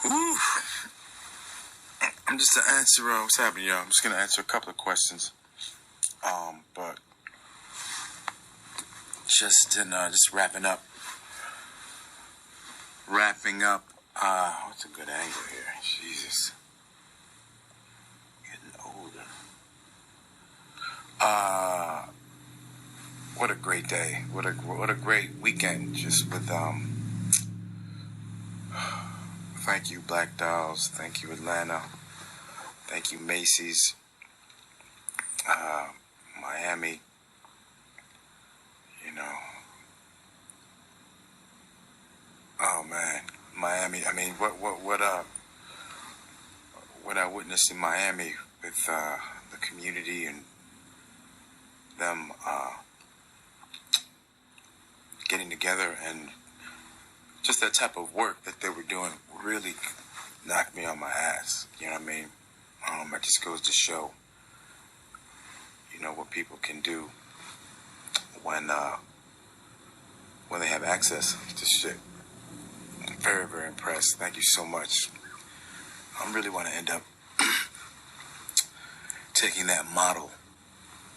Woo. I'm just to answer, what's happening, y'all? I'm just going to answer a couple of questions. But just wrapping up. What's a good angle here? Jesus. Getting older. What a great day. What a great weekend. Just with, thank you, Black Dolls. Thank you, Atlanta. Thank you, Macy's. Miami. You know. Oh man, Miami. I mean, what I witnessed in Miami with the community and them getting together and just that type of work that they were doing really knocked me on my ass. You know what I mean? It just goes to show, you know, what people can do when they have access to shit. I'm very, very impressed. Thank you so much. I really want to end up taking that model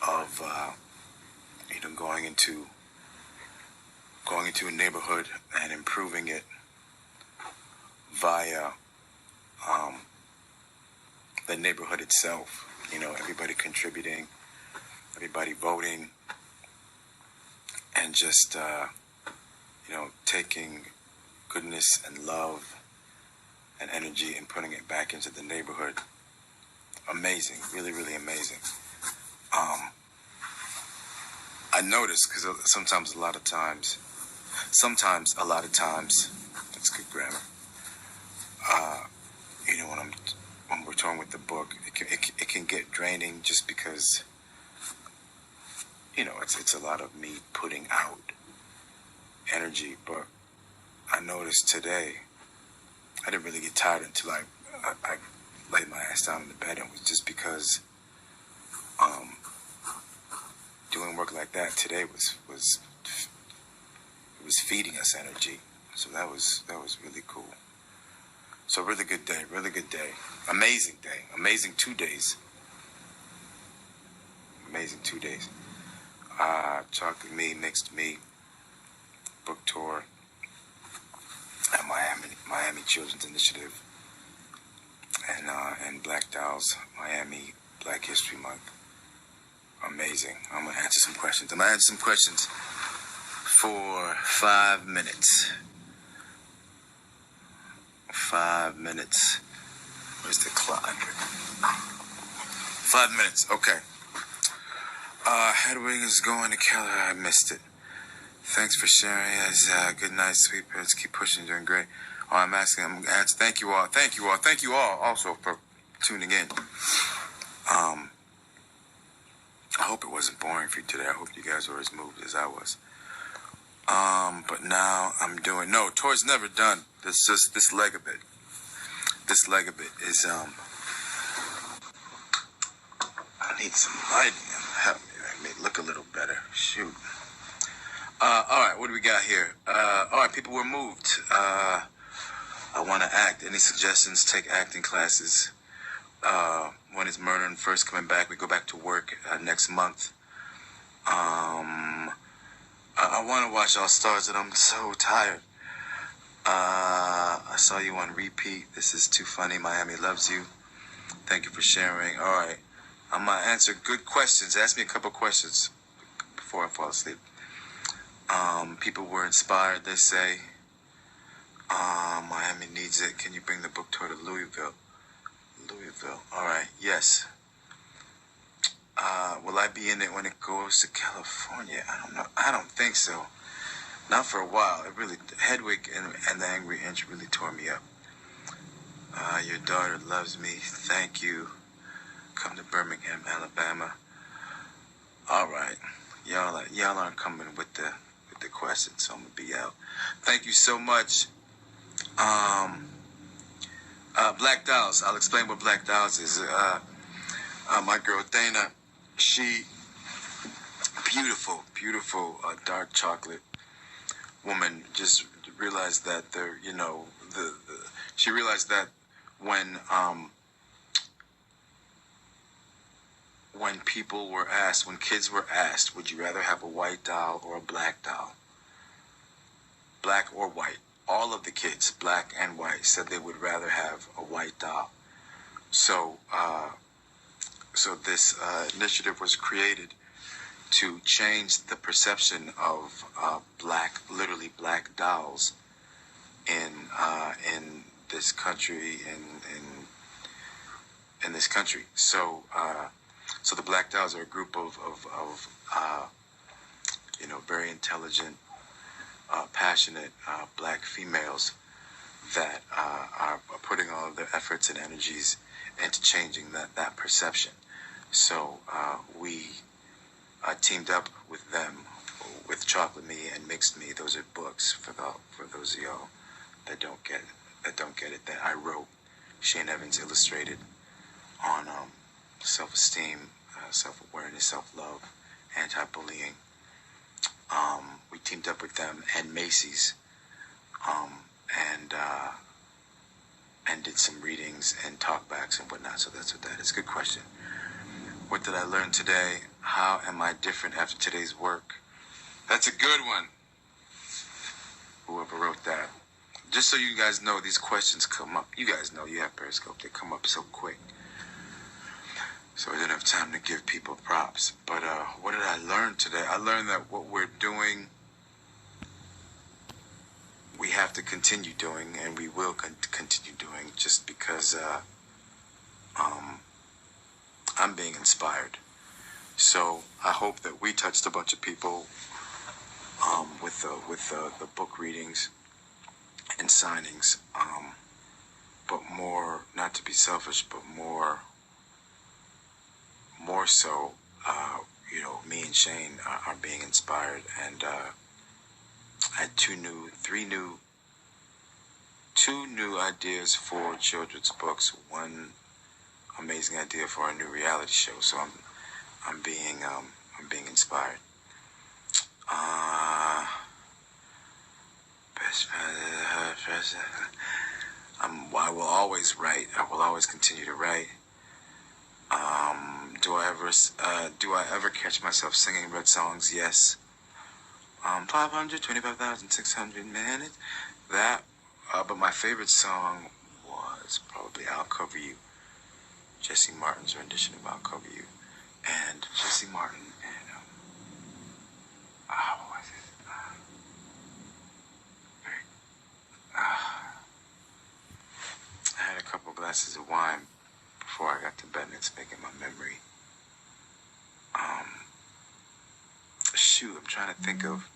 of, going into a neighborhood and improving it via the neighborhood itself. You know, everybody contributing, everybody voting, and just, taking goodness and love and energy and putting it back into the neighborhood. Amazing, really, really amazing. I notice because sometimes a lot of times, that's good grammar. When we're talking with the book, it can get draining just because, it's a lot of me putting out energy. But I noticed today, I didn't really get tired until I laid my ass down in the bed, and it was just because doing work like that today was feeding us energy. So that was really cool. So really good day, amazing 2 days. Chocolate Me, Mixed Me, book tour at Miami Children's Initiative, and Black Dolls, Miami Black History Month. Amazing. I'm going to answer some questions. For 5 minutes. 5 minutes. Where's the clock? 5 minutes. Okay. Hedwig is going to Keller. I missed it. Thanks for sharing. Good night, sweet parents. Keep pushing. Doing great. I'm going to answer. Thank you all also for tuning in. I hope it wasn't boring for you today. I hope you guys were as moved as I was. But now I'm doing... No, tour's never done. This leg of it. This leg of it is, I need some lighting. Help me make it look a little better. Shoot. Alright, what do we got here? Alright, people were moved. I want to act. Any suggestions? Take acting classes. When is Murder and First coming back? We go back to work next month. I want to watch All Stars, and I'm so tired. I saw you on repeat. This is too funny. Miami loves you. Thank you for sharing. All right. I'm going to answer good questions. Ask me a couple questions before I fall asleep. People were inspired, they say. Miami needs it. Can you bring the book tour to Louisville? All right. Yes. Will I be in it when it goes to California? I don't know. I don't think so. Not for a while. It really, Hedwig and the Angry Inch really tore me up. Your daughter loves me. Thank you. Come to Birmingham, Alabama. All right. Y'all aren't coming with the questions, so I'm gonna be out. Thank you so much. Black Dolls. I'll explain what Black Dolls is. My girl Dana, she beautiful, dark chocolate woman. Just realized that She realized that when people were asked, when kids were asked, would you rather have a white doll or a black doll? Black or white. All of the kids, black and white, said they would rather have a white doll. So, so this initiative was created to change the perception of literally black dolls in this country, in this country. So, so the black dolls are a group of very intelligent, passionate black females that are putting all of their efforts and energies into changing that perception. So we teamed up with them, with Chocolate Me and Mixed Me. Those are books for those of y'all that don't get it, that I wrote. Shane Evans illustrated on self-esteem, self-awareness, self-love, anti-bullying. We teamed up with them and Macy's, and did some readings and talkbacks and whatnot. So that's what that is. Good question. What did I learn today? How am I different after today's work? That's a good one. Whoever wrote that. Just so you guys know, these questions come up. You guys know you have Periscope. They come up so quick. So I didn't have time to give people props. But what did I learn today? I learned that what we're doing, we have to continue doing, and we will continue doing, just because I'm being inspired. So I hope that we touched a bunch of people with the book readings and signings, but more, not to be selfish, but more so, me and Shane are being inspired, and I had two new ideas for children's books. One amazing idea for a new reality show. So I'm being inspired. I will always write. I will always continue to write. Do I ever catch myself singing red songs? Yes. 525,600 minutes. That. But my favorite song was probably "I'll Cover You." Jesse Martin's rendition of "I'll Cover You," and Jesse Martin and what was it? I had a couple glasses of wine before I got to bed, and it's making my memory. I'm trying to think of,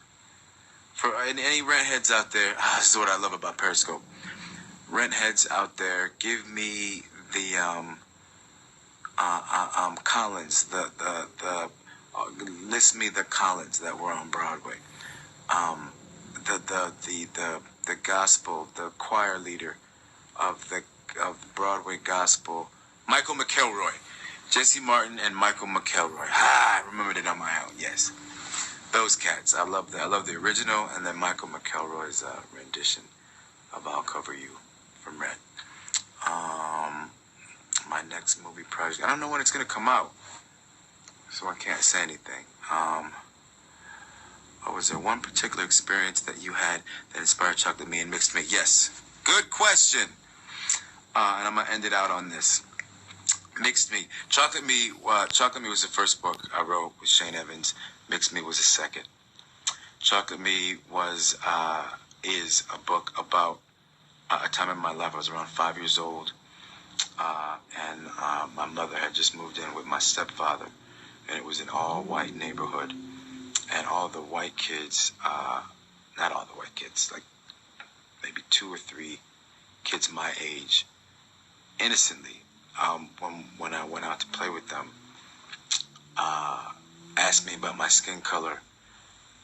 for any rent heads out there. This is what I love about Periscope. Rent heads out there, give me the Collins, the list me the Collins that were on Broadway. The gospel, the choir leader of Broadway gospel, Michael McElroy. Jesse Martin and Michael McElroy. I remembered it on my own. Yes, those cats. I love that. I love the original, and then Michael McElroy's rendition of "I'll Cover You" from Red. My next movie project. I don't know when it's gonna come out, so I can't say anything. Was there one particular experience that you had that inspired Chocolate Me and Mixed Me? Yes. Good question. And I'm gonna end it out on this. Mixed Me. Chocolate Me was the first book I wrote with Shane Evans. Mixed Me was the second. Chocolate Me is a book about a time in my life. I was around 5 years old, and my mother had just moved in with my stepfather, and it was an all-white neighborhood, and all the white kids, not all the white kids, like maybe 2 or 3 kids my age, innocently, when I went out to play with them, asked me about my skin color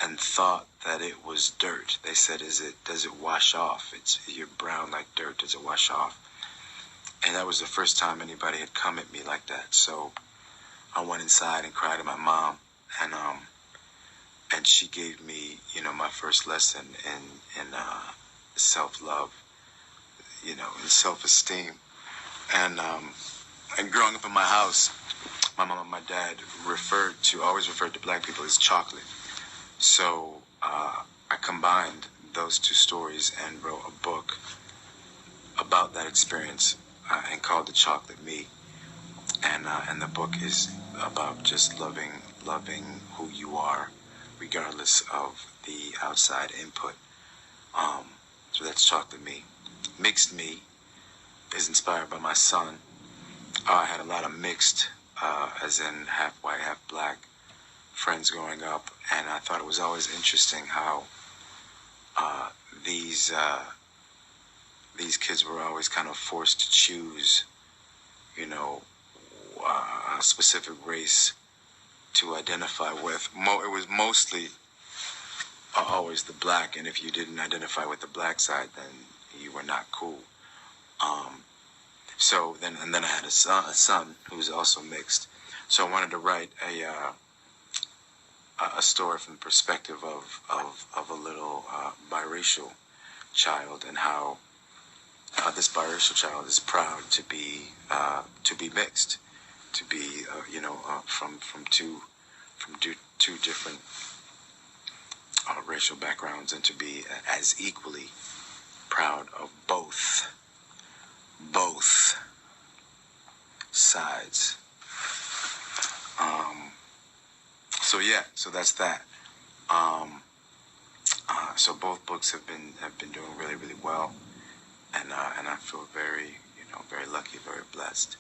and thought that it was dirt. They said, does it wash off? You're brown like dirt, does it wash off? And that was the first time anybody had come at me like that. So I went inside and cried to my mom, and she gave me, my first lesson in self-love. in self-esteem. And growing up in my house, my mom and my dad always referred to black people as chocolate. So I combined those two stories and wrote a book about that experience and called it Chocolate Me. And the book is about just loving who you are, regardless of the outside input. So that's Chocolate Me. Mixed Me is inspired by my son. I had a lot of mixed, as in half white, half black, friends growing up, and I thought it was always interesting how these kids were always kind of forced to choose, a specific race to identify with. It was mostly always the black, and if you didn't identify with the black side, then you were not cool. So then I had a son who was also mixed. So I wanted to write a story from the perspective of a little biracial child, and how this biracial child is proud to be mixed, to be from two different racial backgrounds, and to be as equally proud of both sides. So that's that. So both books have been doing really, really well, and I feel very lucky, very blessed.